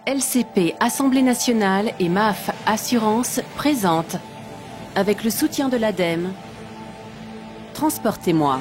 LCP Assemblée nationale et MAF Assurance présentent, avec le soutien de l'ADEME, Transportez-moi.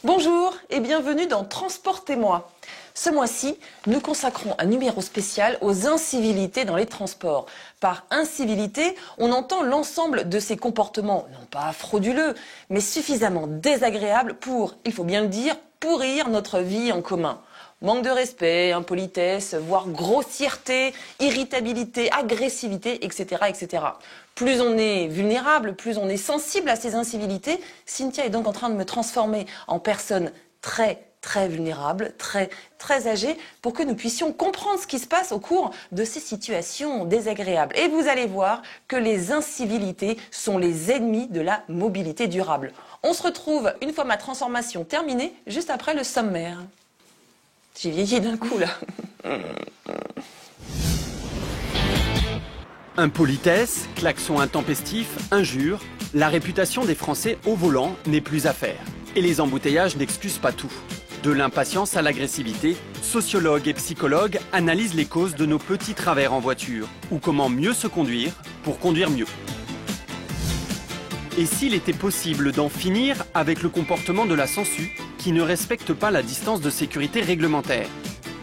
Bonjour et bienvenue dans Transportez-moi. Ce mois-ci, nous consacrons un numéro spécial aux incivilités dans les transports. Par incivilité, on entend l'ensemble de ces comportements, non pas frauduleux, mais suffisamment désagréables pour, il faut bien le dire, pourrir notre vie en commun. Manque de respect, impolitesse, voire grossièreté, irritabilité, agressivité, etc., etc. Plus on est vulnérable, plus on est sensible à ces incivilités. Cynthia est donc en train de me transformer en personne très vulnérable, très âgée, pour que nous puissions comprendre ce qui se passe au cours de ces situations désagréables. Et vous allez voir que les incivilités sont les ennemis de la mobilité durable. On se retrouve, une fois ma transformation terminée, juste après le sommaire. J'ai vieilli d'un coup, là. Impolitesse, klaxon intempestif, injures, la réputation des Français au volant n'est plus à faire. Et les embouteillages n'excusent pas tout. De l'impatience à l'agressivité, sociologues et psychologues analysent les causes de nos petits travers en voiture, ou comment mieux se conduire pour conduire mieux. Et s'il était possible d'en finir avec le comportement de la sangsue qui ne respecte pas la distance de sécurité réglementaire?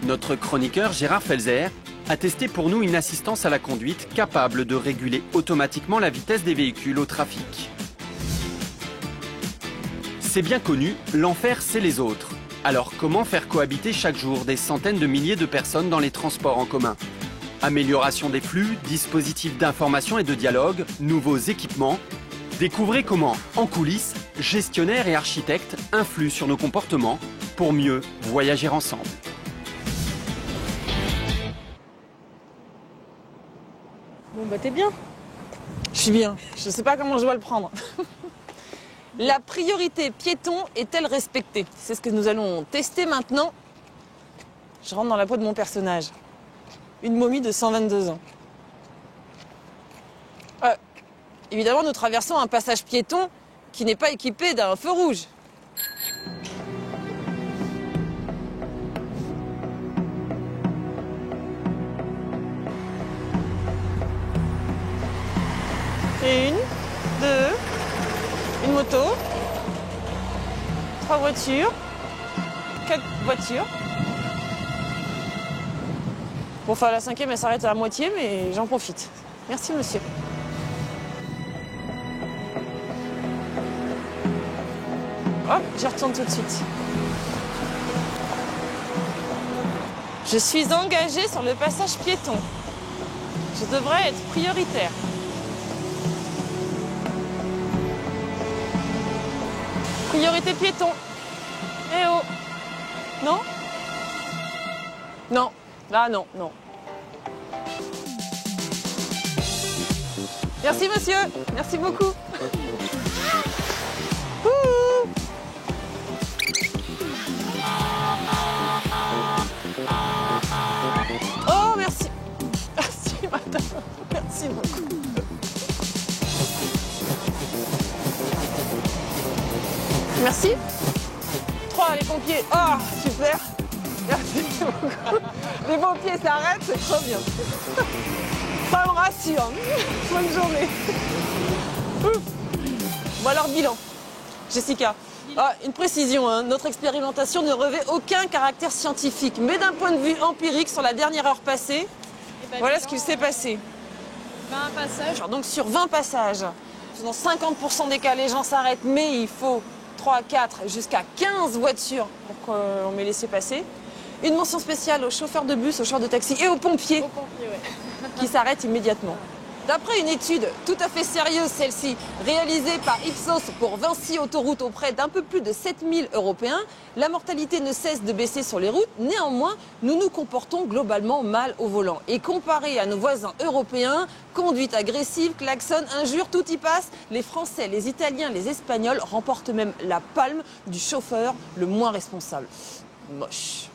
Notre chroniqueur Gérard Felzer a testé pour nous une assistance à la conduite capable de réguler automatiquement la vitesse des véhicules au trafic. C'est bien connu, l'enfer c'est les autres. Alors comment faire cohabiter chaque jour des centaines de milliers de personnes dans les transports en commun? Amélioration des flux, dispositifs d'information et de dialogue, nouveaux équipements. Découvrez comment, en coulisses, gestionnaires et architectes influent sur nos comportements pour mieux voyager ensemble. Bon bah t'es bien. Je suis bien, je sais pas comment je dois le prendre. La priorité piéton est-elle respectée? C'est ce que nous allons tester maintenant. Je rentre dans la peau de mon personnage. Une momie de 122 ans. Évidemment, nous traversons un passage piéton qui n'est pas équipé d'un feu rouge. Une, deux, une moto, 3 voitures, 4 voitures. Bon, enfin, la 5e, elle s'arrête à la moitié, mais j'en profite. Merci, monsieur. Hop, j'y retourne tout de suite. Je suis engagée sur le passage piéton. Je devrais être prioritaire. Priorité piéton. Eh oh. Non? Non. Là, non, non. Merci, monsieur. Merci beaucoup. Ouh. Oh, merci. Merci, madame. Merci beaucoup. Merci. 3, les pompiers. Ah, super. Merci beaucoup. Les pompiers s'arrêtent, c'est trop bien. Ça me rassure. Bonne journée. Bon alors, bilan. Jessica. Une précision, hein. Notre expérimentation ne revêt aucun caractère scientifique. Mais d'un point de vue empirique, sur la dernière heure passée, voilà ce qu'il s'est passé. 20 passages. Alors, donc sur 20 passages, dans 50% des cas, les gens s'arrêtent, mais il faut 3, 4, jusqu'à 15 voitures pour qu'on m'ait laissé passer. Une mention spéciale aux chauffeurs de bus, aux chauffeurs de taxi et aux pompiers qui s'arrêtent immédiatement. D'après une étude tout à fait sérieuse, celle-ci, réalisée par Ipsos pour Vinci Autoroute auprès d'un peu plus de 7000 Européens, la mortalité ne cesse de baisser sur les routes. Néanmoins, nous nous comportons globalement mal au volant. Et comparé à nos voisins européens, conduite agressive, klaxon, injures, tout y passe. Les Français, les Italiens, les Espagnols remportent même la palme du chauffeur le moins responsable. Moche.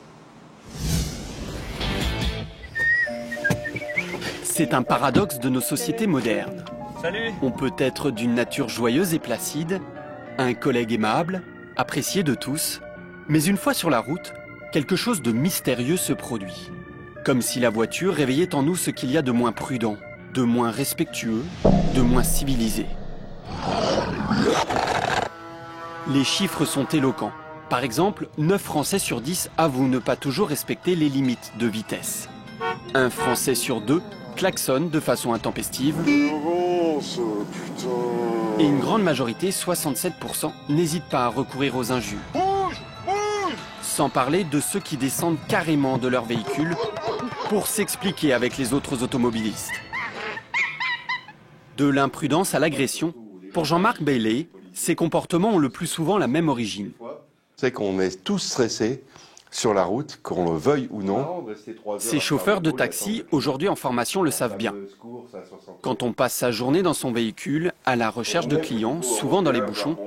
C'est un paradoxe de nos sociétés modernes. Salut. On peut être d'une nature joyeuse et placide, un collègue aimable, apprécié de tous, mais une fois sur la route, quelque chose de mystérieux se produit. Comme si la voiture réveillait en nous ce qu'il y a de moins prudent, de moins respectueux, de moins civilisé. Les chiffres sont éloquents. Par exemple, 9 Français sur 10 avouent ne pas toujours respecter les limites de vitesse. Un Français sur 2 klaxonne de façon intempestive. Et une grande majorité, 67%, n'hésite pas à recourir aux injures. Sans parler de ceux qui descendent carrément de leur véhicule pour s'expliquer avec les autres automobilistes. De l'imprudence à l'agression, pour Jean-Marc Bailey, ces comportements ont le plus souvent la même origine. C'est qu'on est tous stressés sur la route, qu'on le veuille ou non. Ces chauffeurs de taxi, aujourd'hui en formation, le savent bien. Quand on passe sa journée dans son véhicule, à la recherche de clients, souvent dans les bouchons,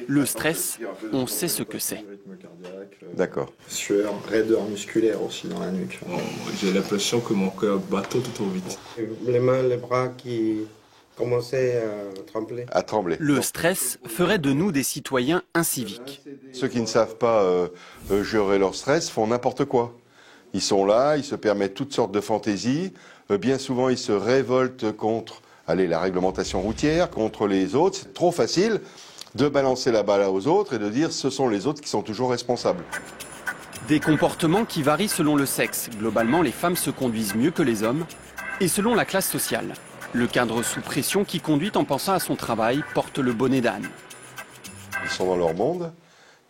le stress, on sait ce que c'est. D'accord. Sueur, raideur musculaire aussi dans la nuque. J'ai l'impression que mon cœur bat tout vite. Les mains, les bras qui commençaient à trembler. Le stress ferait de nous des citoyens inciviques. Ceux qui ne savent pas gérer leur stress font n'importe quoi. Ils sont là, ils se permettent toutes sortes de fantaisies. Bien souvent, ils se révoltent contre la réglementation routière, contre les autres. C'est trop facile de balancer la balle aux autres et de dire ce sont les autres qui sont toujours responsables. Des comportements qui varient selon le sexe. Globalement, les femmes se conduisent mieux que les hommes. Et selon la classe sociale. Le cadre sous pression qui conduit en pensant à son travail porte le bonnet d'âne. Ils sont dans leur monde,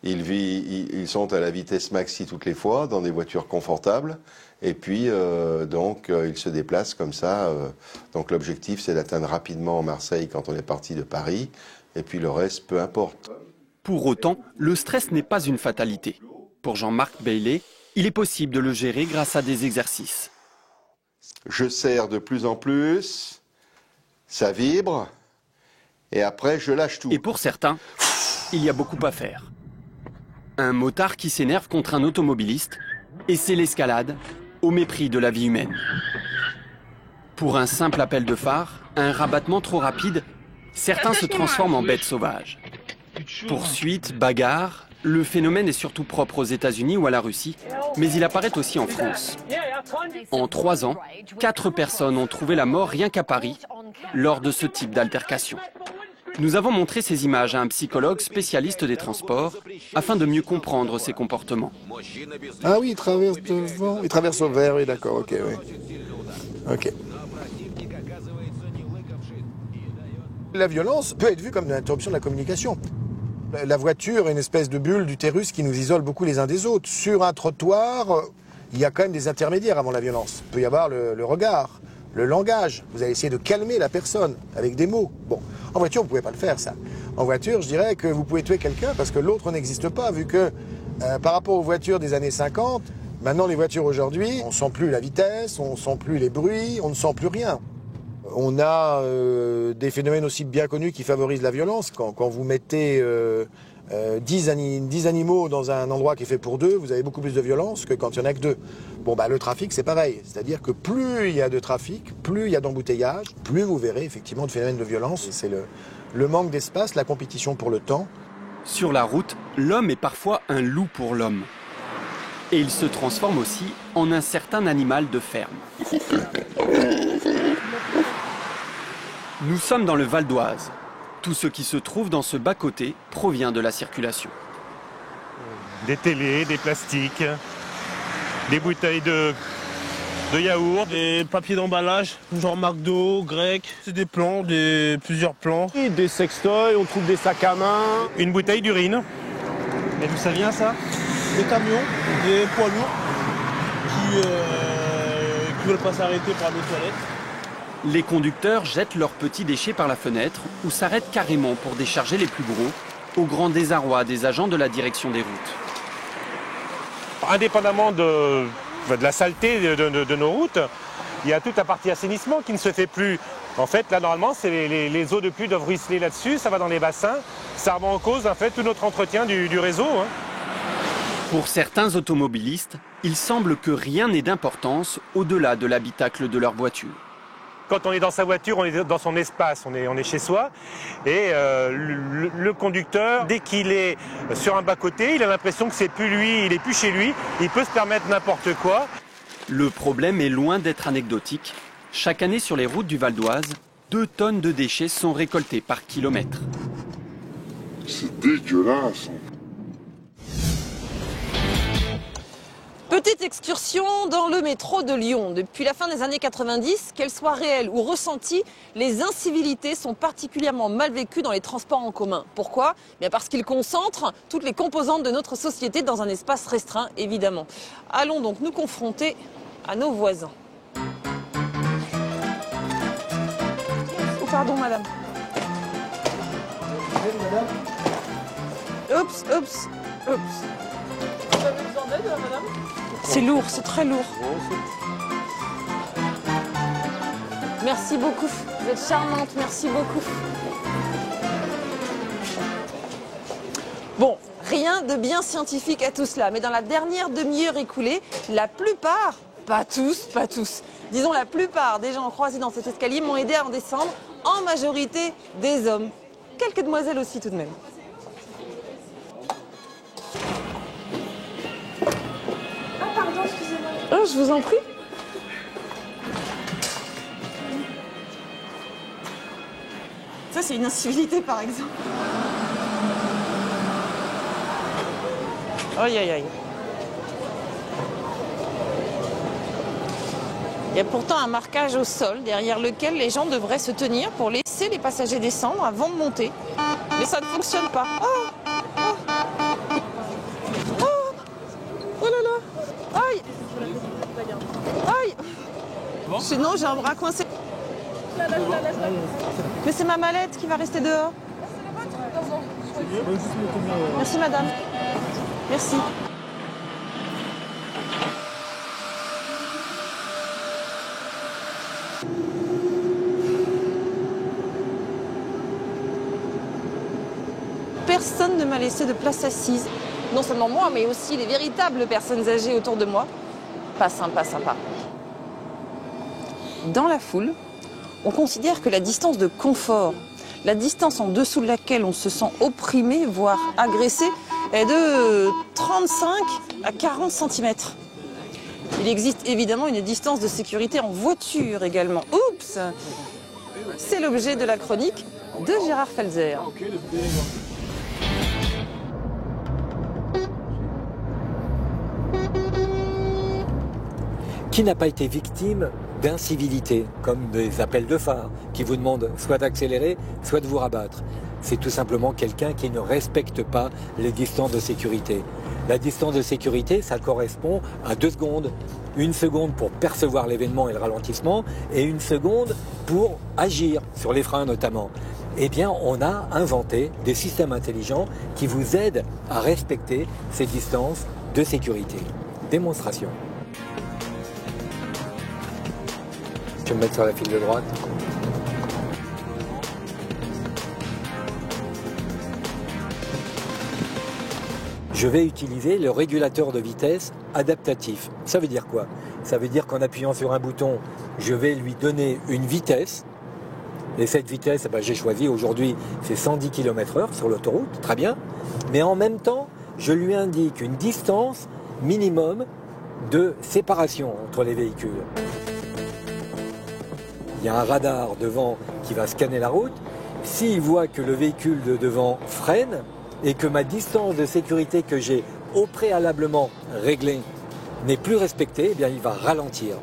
ils sont à la vitesse maxi toutes les fois, dans des voitures confortables, et puis ils se déplacent comme ça. Donc l'objectif c'est d'atteindre rapidement Marseille quand on est parti de Paris, et puis le reste, peu importe. Pour autant, le stress n'est pas une fatalité. Pour Jean-Marc Bailey, il est possible de le gérer grâce à des exercices. Je serre de plus en plus, ça vibre, et après je lâche tout. Et pour certains, il y a beaucoup à faire. Un motard qui s'énerve contre un automobiliste, et c'est l'escalade, au mépris de la vie humaine. Pour un simple appel de phare, un rabattement trop rapide, certains se transforment en bêtes sauvages. Poursuites, bagarres, le phénomène est surtout propre aux États-Unis ou à la Russie, mais il apparaît aussi en France. En 3 ans, 4 personnes ont trouvé la mort rien qu'à Paris lors de ce type d'altercation. Nous avons montré ces images à un psychologue spécialiste des transports afin de mieux comprendre ces comportements. Ah oui, il traverse devant, il traverse au vert, oui d'accord, ok, oui. Ok. La violence peut être vue comme une interruption de la communication. La voiture est une espèce de bulle d'utérus qui nous isole beaucoup les uns des autres. Sur un trottoir, il y a quand même des intermédiaires avant la violence. Il peut y avoir le regard, le langage. Vous allez essayer de calmer la personne avec des mots. Bon, en voiture, vous ne pouvez pas le faire, ça. En voiture, je dirais que vous pouvez tuer quelqu'un parce que l'autre n'existe pas, vu que par rapport aux voitures des années 50, maintenant les voitures aujourd'hui, on ne sent plus la vitesse, on ne sent plus les bruits, on ne sent plus rien. On a des phénomènes aussi bien connus qui favorisent la violence. Quand vous mettez 10 animaux dans un endroit qui est fait pour 2, vous avez beaucoup plus de violence que quand il n'y en a que 2. Bon, bah, le trafic, c'est pareil. C'est-à-dire que plus il y a de trafic, plus il y a d'embouteillage, plus vous verrez effectivement de phénomènes de violence. C'est le manque d'espace, la compétition pour le temps. Sur la route, l'homme est parfois un loup pour l'homme. Et il se transforme aussi en un certain animal de ferme. Nous sommes dans le Val d'Oise. Tout ce qui se trouve dans ce bas-côté provient de la circulation. Des télés, des plastiques, des bouteilles de yaourt, des papiers d'emballage, genre McDo, grec, c'est des plans, plusieurs plans. Et des sextoys, on trouve des sacs à main. une bouteille d'urine. Et d'où ça vient ça? des camions, des poids lourds qui veulent pas s'arrêter pour aller aux toilettes. Les conducteurs jettent leurs petits déchets par la fenêtre ou s'arrêtent carrément pour décharger les plus gros, au grand désarroi des agents de la direction des routes. Indépendamment de la saleté de nos routes, il y a toute la partie assainissement qui ne se fait plus. En fait, là, normalement, les eaux de pluie doivent ruisseler là-dessus, ça va dans les bassins. Ça remet en cause, en fait, tout notre entretien du réseau. Hein. Pour certains automobilistes, il semble que rien n'est d'importance au-delà de l'habitacle de leur voiture. Quand on est dans sa voiture, on est dans son espace, on est chez soi. Et le conducteur, dès qu'il est sur un bas-côté, il a l'impression que c'est plus lui, il est plus chez lui. Il peut se permettre n'importe quoi. Le problème est loin d'être anecdotique. Chaque année sur les routes du Val d'Oise, 2 tonnes de déchets sont récoltées par kilomètre. C'est dégueulasse. Petite excursion dans le métro de Lyon. Depuis la fin des années 90, qu'elles soient réelles ou ressenties, les incivilités sont particulièrement mal vécues dans les transports en commun. Pourquoi ? Bien parce qu'ils concentrent toutes les composantes de notre société dans un espace restreint, évidemment. Allons donc nous confronter à nos voisins. Oh, pardon, madame. Oups, oups, oups. Vous avez besoin d'aide, madame ? C'est lourd, c'est très lourd. Merci beaucoup. Vous êtes charmante, merci beaucoup. Bon, rien de bien scientifique à tout cela, mais dans la dernière demi-heure écoulée, la plupart, pas tous, disons la plupart des gens croisés dans cet escalier m'ont aidé à en descendre, en majorité des hommes. Quelques demoiselles aussi tout de même. Oh, je vous en prie. Ça, c'est une incivilité, par exemple. Aïe, aïe, aïe. Il y a pourtant un marquage au sol derrière lequel les gens devraient se tenir pour laisser les passagers descendre avant de monter. Mais ça ne fonctionne pas. Oh, oh. Oh, oh là là. Aïe. Aïe. Sinon, j'ai un bras coincé. Mais c'est ma mallette qui va rester dehors. Merci, madame. Merci. Personne ne m'a laissé de place assise. Non seulement moi, mais aussi les véritables personnes âgées autour de moi. Pas sympa, sympa. Dans la foule, on considère que la distance de confort, la distance en dessous de laquelle on se sent opprimé, voire agressé, est de 35 à 40 cm. Il existe évidemment une distance de sécurité en voiture également. Oups! C'est l'objet de la chronique de Gérard Felzer. Qui n'a pas été victime d'incivilité, comme des appels de phare, qui vous demandent soit d'accélérer, soit de vous rabattre? C'est tout simplement quelqu'un qui ne respecte pas les distances de sécurité. La distance de sécurité, ça correspond à 2 secondes. 1 seconde pour percevoir l'événement et le ralentissement, et 1 seconde pour agir, sur les freins notamment. Eh bien, on a inventé des systèmes intelligents qui vous aident à respecter ces distances de sécurité. Démonstration. Je vais me mettre sur la file de droite. Je vais utiliser le régulateur de vitesse adaptatif. Ça veut dire quoi? Ça veut dire qu'en appuyant sur un bouton, je vais lui donner une vitesse. Et cette vitesse, j'ai choisi aujourd'hui, c'est 110 km/h sur l'autoroute, très bien. Mais en même temps, je lui indique une distance minimum de séparation entre les véhicules. Il y a un radar devant qui va scanner la route. S'il voit que le véhicule de devant freine et que ma distance de sécurité que j'ai au préalablement réglée n'est plus respectée, eh bien il va ralentir.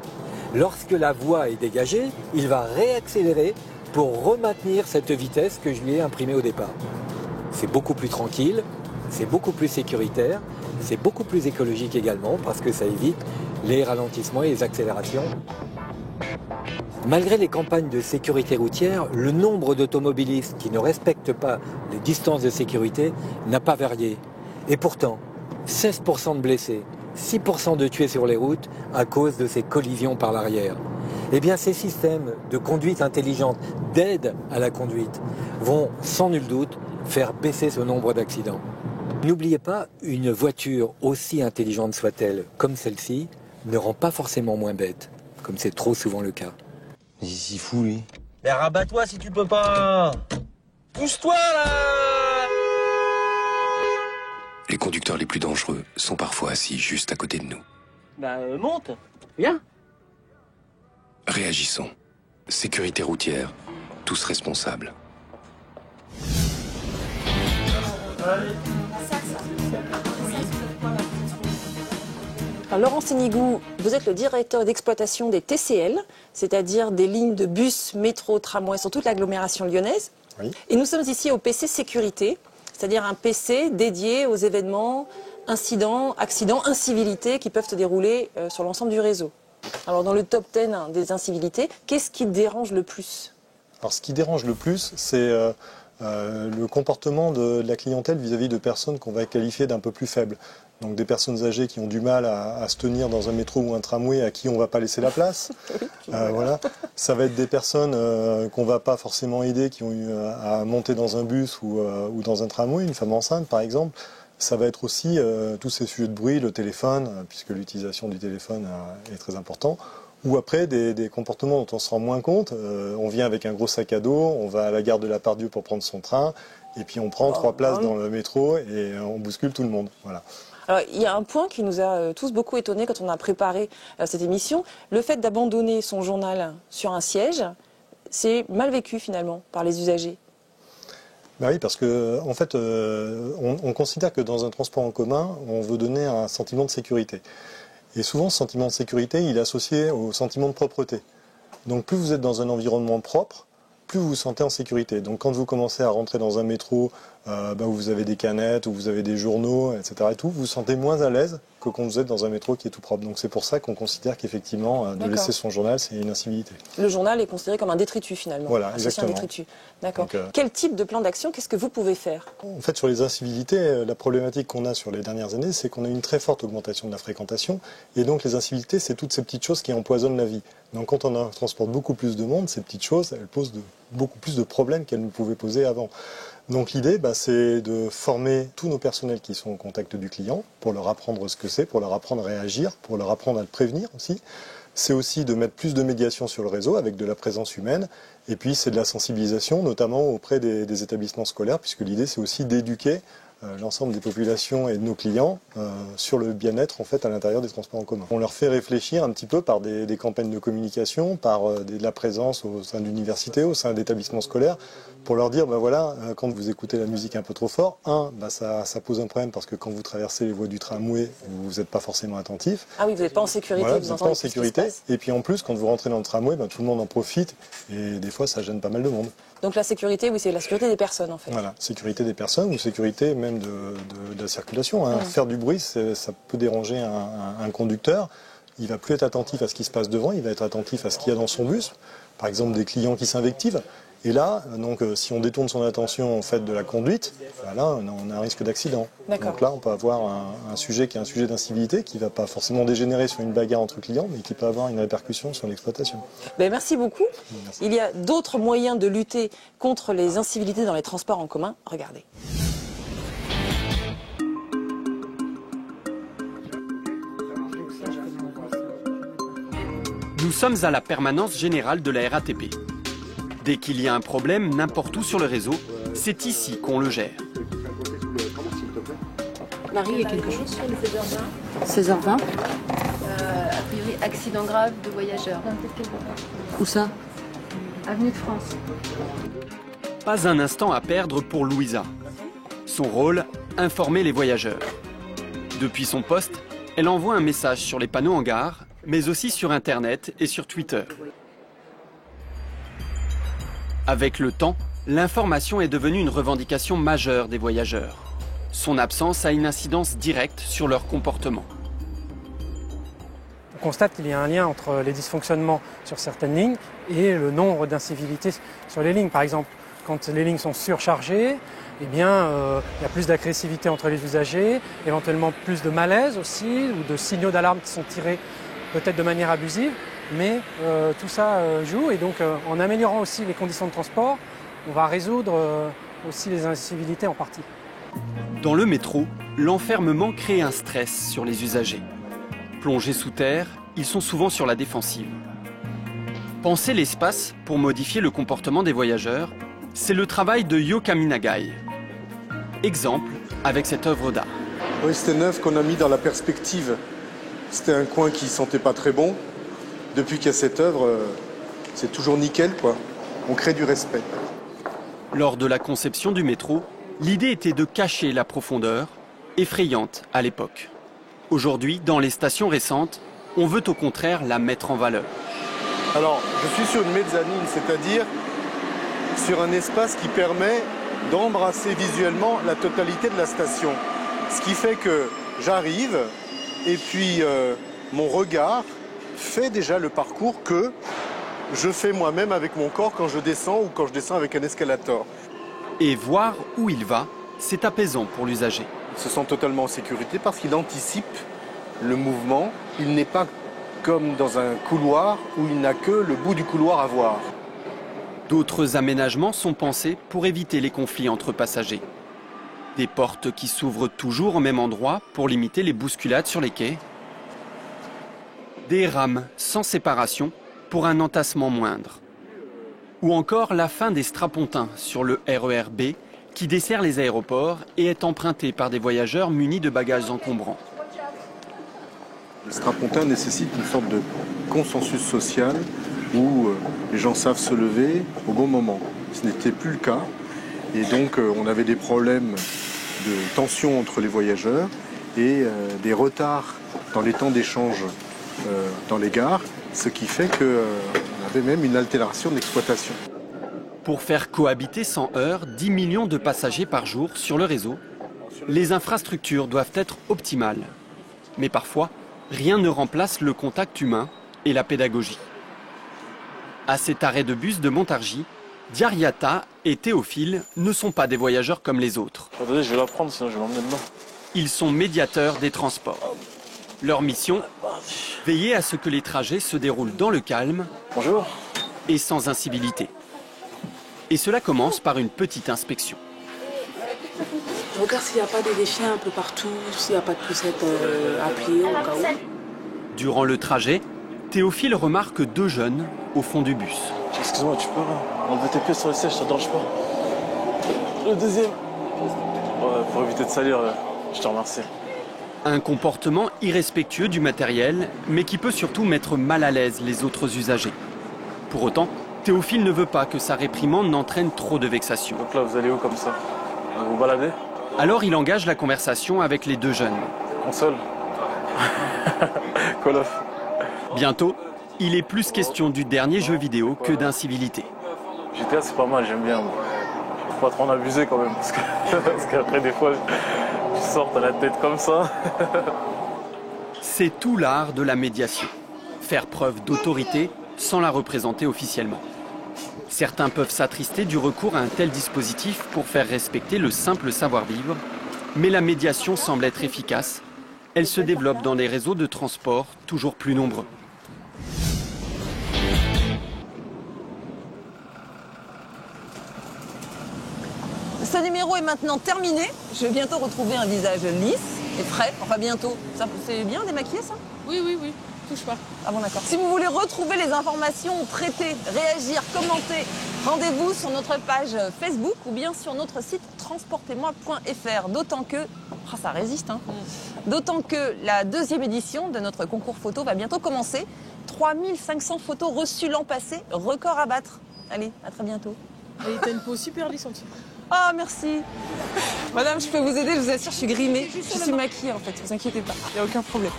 Lorsque la voie est dégagée, il va réaccélérer pour remaintenir cette vitesse que je lui ai imprimée au départ. C'est beaucoup plus tranquille, c'est beaucoup plus sécuritaire, C'est beaucoup plus écologique également parce que ça évite les ralentissements et les accélérations. Malgré les campagnes de sécurité routière, le nombre d'automobilistes qui ne respectent pas les distances de sécurité n'a pas varié. Et pourtant, 16% de blessés, 6% de tués sur les routes à cause de ces collisions par l'arrière. Eh bien, ces systèmes de conduite intelligente, d'aide à la conduite, vont sans nul doute faire baisser ce nombre d'accidents. N'oubliez pas, une voiture, aussi intelligente soit-elle, comme celle-ci, ne rend pas forcément moins bête, comme c'est trop souvent le cas. Mais c'est fou, lui. Mais rabat-toi si tu peux pas. Pousse-toi, là. Les conducteurs les plus dangereux sont parfois assis juste à côté de nous. Bah, monte. Viens. Réagissons. Sécurité routière, tous responsables. Alors, Laurent Sénigou, vous êtes le directeur d'exploitation des TCL, c'est-à-dire des lignes de bus, métro, tramway sur toute l'agglomération lyonnaise. Oui. Et nous sommes ici au PC Sécurité, c'est-à-dire un PC dédié aux événements, incidents, accidents, incivilités qui peuvent se dérouler sur l'ensemble du réseau. Alors, dans le top 10 des incivilités, qu'est-ce qui dérange le plus? Alors, ce qui dérange le plus, c'est le comportement de la clientèle vis-à-vis de personnes qu'on va qualifier d'un peu plus faibles. Donc des personnes âgées qui ont du mal à se tenir dans un métro ou un tramway, à qui on ne va pas laisser la place. Voilà. Ça va être des personnes qu'on ne va pas forcément aider, qui ont eu à monter dans un bus ou dans un tramway, une femme enceinte par exemple. Ça va être aussi tous ces sujets de bruit, le téléphone, puisque l'utilisation du téléphone est très important. Ou après des comportements dont on se rend moins compte. On vient avec un gros sac à dos, on va à la gare de la Part-Dieu pour prendre son train, et puis on prend 3 places dans le métro et on bouscule tout le monde. Voilà. Alors, il y a un point qui nous a tous beaucoup étonnés quand on a préparé cette émission. Le fait d'abandonner son journal sur un siège, c'est mal vécu finalement par les usagers. Ben oui, parce que en fait, on considère que dans un transport en commun, on veut donner un sentiment de sécurité. Et souvent, ce sentiment de sécurité, il est associé au sentiment de propreté. Donc plus vous êtes dans un environnement propre, plus vous vous sentez en sécurité. Donc quand vous commencez à rentrer dans un métro où vous avez des canettes, où vous avez des journaux, etc. et tout, vous vous sentez moins à l'aise que quand vous êtes dans un métro qui est tout propre. Donc c'est pour ça qu'on considère qu'effectivement, de laisser son journal, c'est une incivilité. Le journal est considéré comme un détritus finalement. Voilà, exactement. Un détritus. D'accord. Quel type de plan d'action, qu'est-ce que vous pouvez faire? En fait, sur les incivilités, la problématique qu'on a sur les dernières années, c'est qu'on a une très forte augmentation de la fréquentation. Et donc les incivilités, c'est toutes ces petites choses qui empoisonnent la vie. Donc quand on transporte beaucoup plus de monde, ces petites choses, elles posent beaucoup plus de problèmes qu'elles ne pouvaient poser avant. Donc l'idée, c'est de former tous nos personnels qui sont au contact du client pour leur apprendre ce que c'est, pour leur apprendre à réagir, pour leur apprendre à le prévenir aussi. C'est aussi de mettre plus de médiation sur le réseau avec de la présence humaine. Et puis c'est de la sensibilisation, notamment auprès des établissements scolaires, puisque l'idée c'est aussi d'éduquer l'ensemble des populations et de nos clients sur le bien-être en fait à l'intérieur des transports en commun. On leur fait réfléchir un petit peu par des campagnes de communication, par de la présence au sein d'universités, au sein d'établissements scolaires, pour leur dire voilà, quand vous écoutez la musique un peu trop fort, ça pose un problème parce que quand vous traversez les voies du tramway, vous n'êtes pas forcément attentif. Ah oui, vous n'êtes pas en sécurité, voilà, vous n'êtes pas en sécurité. Et puis en plus, quand vous rentrez dans le tramway, tout le monde en profite et des fois ça gêne pas mal de monde. Donc la sécurité, oui, c'est la sécurité des personnes en fait. Voilà, sécurité des personnes ou sécurité même de la circulation. Faire du bruit, ça peut déranger un conducteur. Il va plus être attentif à ce qui se passe devant, il va être attentif à ce qu'il y a dans son bus. Par exemple, des clients qui s'invectivent. Et là, donc, si on détourne son attention en fait de la conduite, là, on a un risque d'accident. Donc là, on peut avoir un sujet qui est un sujet d'incivilité qui ne va pas forcément dégénérer sur une bagarre entre clients, mais qui peut avoir une répercussion sur l'exploitation. Merci beaucoup. Merci. Il y a d'autres moyens de lutter contre les incivilités dans les transports en commun. Regardez. Nous sommes à la permanence générale de la RATP. Dès qu'il y a un problème n'importe où sur le réseau, c'est ici qu'on le gère. Marie, il y a quelque chose sur le 16h20 16h20 A priori, accident grave de voyageurs. Où ça? Avenue de France. Pas un instant à perdre pour Louisa. Son rôle, informer les voyageurs. Depuis son poste, elle envoie un message sur les panneaux en gare, mais aussi sur Internet et sur Twitter. Avec le temps, l'information est devenue une revendication majeure des voyageurs. Son absence a une incidence directe sur leur comportement. On constate qu'il y a un lien entre les dysfonctionnements sur certaines lignes et le nombre d'incivilités sur les lignes. Par exemple, quand les lignes sont surchargées, eh bien, il y a plus d'agressivité entre les usagers, éventuellement plus de malaise aussi, ou de signaux d'alarme qui sont tirés peut-être de manière abusive, mais tout ça joue. Et donc, en améliorant aussi les conditions de transport, on va résoudre aussi les incivilités en partie. Dans le métro, l'enfermement crée un stress sur les usagers. Plongés sous terre, ils sont souvent sur la défensive. Penser l'espace pour modifier le comportement des voyageurs, c'est le travail de Yoka Minagai. Exemple avec cette œuvre d'art. Oui, c'était une œuvre qu'on a mis dans la perspective. C'était un coin qui sentait pas très bon. Depuis qu'il y a cette œuvre, c'est toujours nickel, quoi. On crée du respect. Lors de la conception du métro, l'idée était de cacher la profondeur, effrayante à l'époque. Aujourd'hui, dans les stations récentes, on veut au contraire la mettre en valeur. Alors, je suis sur une mezzanine, c'est-à-dire sur un espace qui permet d'embrasser visuellement la totalité de la station. Ce qui fait que j'arrive et puis mon regard fait déjà le parcours que je fais moi-même avec mon corps quand je descends ou quand je descends avec un escalator. Et voir où il va, c'est apaisant pour l'usager. Il se sent totalement en sécurité parce qu'il anticipe le mouvement. Il n'est pas comme dans un couloir où il n'a que le bout du couloir à voir. D'autres aménagements sont pensés pour éviter les conflits entre passagers. Des portes qui s'ouvrent toujours au même endroit pour limiter les bousculades sur les quais. Des rames sans séparation pour un entassement moindre. Ou encore la fin des strapontins sur le RER B qui dessert les aéroports et est emprunté par des voyageurs munis de bagages encombrants. Le strapontin nécessite une sorte de consensus social où les gens savent se lever au bon moment. Ce n'était plus le cas et donc on avait des problèmes de tension entre les voyageurs et des retards dans les temps d'échange dans les gares, ce qui fait qu'on avait même une altération d'exploitation. Pour faire cohabiter sans heurts 10 millions de passagers par jour sur le réseau, les infrastructures doivent être optimales. Mais parfois, rien ne remplace le contact humain et la pédagogie. À cet arrêt de bus de Montargis, Diariata et Théophile ne sont pas des voyageurs comme les autres. Attendez, je vais la prendre, sinon je vais l'emmener dedans. Ils sont médiateurs des transports. Leur mission, veiller à ce que les trajets se déroulent dans le calme et sans incivilité. Et cela commence par une petite inspection. Regarde s'il n'y a pas des déchets un peu partout, s'il n'y a pas de poussette à plier au cas où. Durant le trajet, Théophile remarque 2 jeunes au fond du bus. Excuse-moi, tu peux enlever tes pieds sur le siège, ça te dérange pas? Le deuxième. Ouais, pour éviter de salir, je te remercie. Un comportement irrespectueux du matériel, mais qui peut surtout mettre mal à l'aise les autres usagers. Pour autant, Théophile ne veut pas que sa réprimande n'entraîne trop de vexation. Donc là, vous allez où comme ça? Vous vous baladez? Alors il engage la conversation avec les 2 jeunes. Console. Call of. Bientôt, il est plus question du dernier jeu vidéo que d'incivilité. GTA, c'est pas mal, j'aime bien. Faut pas trop en abuser quand même, parce qu'après des fois, tu sors, t'as la tête comme ça. C'est tout l'art de la médiation. Faire preuve d'autorité sans la représenter officiellement. Certains peuvent s'attrister du recours à un tel dispositif pour faire respecter le simple savoir-vivre, mais la médiation semble être efficace. Elle se développe dans les réseaux de transport toujours plus nombreux. Ce numéro est maintenant terminé. Je vais bientôt retrouver un visage lisse et frais. Enfin bientôt. Ça, c'est bien démaquillé ça? Oui, oui, oui. Touche pas. Ah bon, d'accord. Si vous voulez retrouver les informations, traiter, réagir, commenter, rendez-vous sur notre page Facebook ou bien sur notre site transportez-moi.fr. D'autant que... Oh, ça résiste, hein. D'autant que la 2e édition de notre concours photo va bientôt commencer. 3500 photos reçues l'an passé, record à battre. Allez, à très bientôt. Et t'as une peau super lisse en dessous. Ah, merci. Madame, je peux vous aider, je vous assure, je suis grimée. Je suis maquillée, en fait, ne vous inquiétez pas. Il n'y a aucun problème.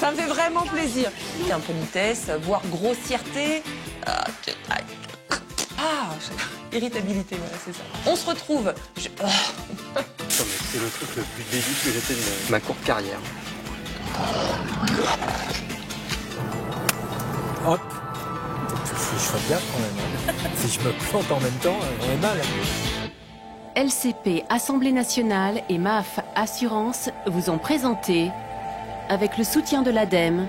Ça me fait vraiment plaisir. Un peu de vitesse, voire grossièreté. Irritabilité, voilà, c'est ça. On se retrouve. c'est le truc le plus débile que j'ai fait de ma courte carrière. Hop. Je fais gaffe quand même. Hein. Si je me plante en même temps, j'en ai mal. LCP Assemblée nationale et MAF Assurance vous ont présenté, avec le soutien de l'ADEME,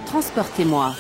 Transportez-moi.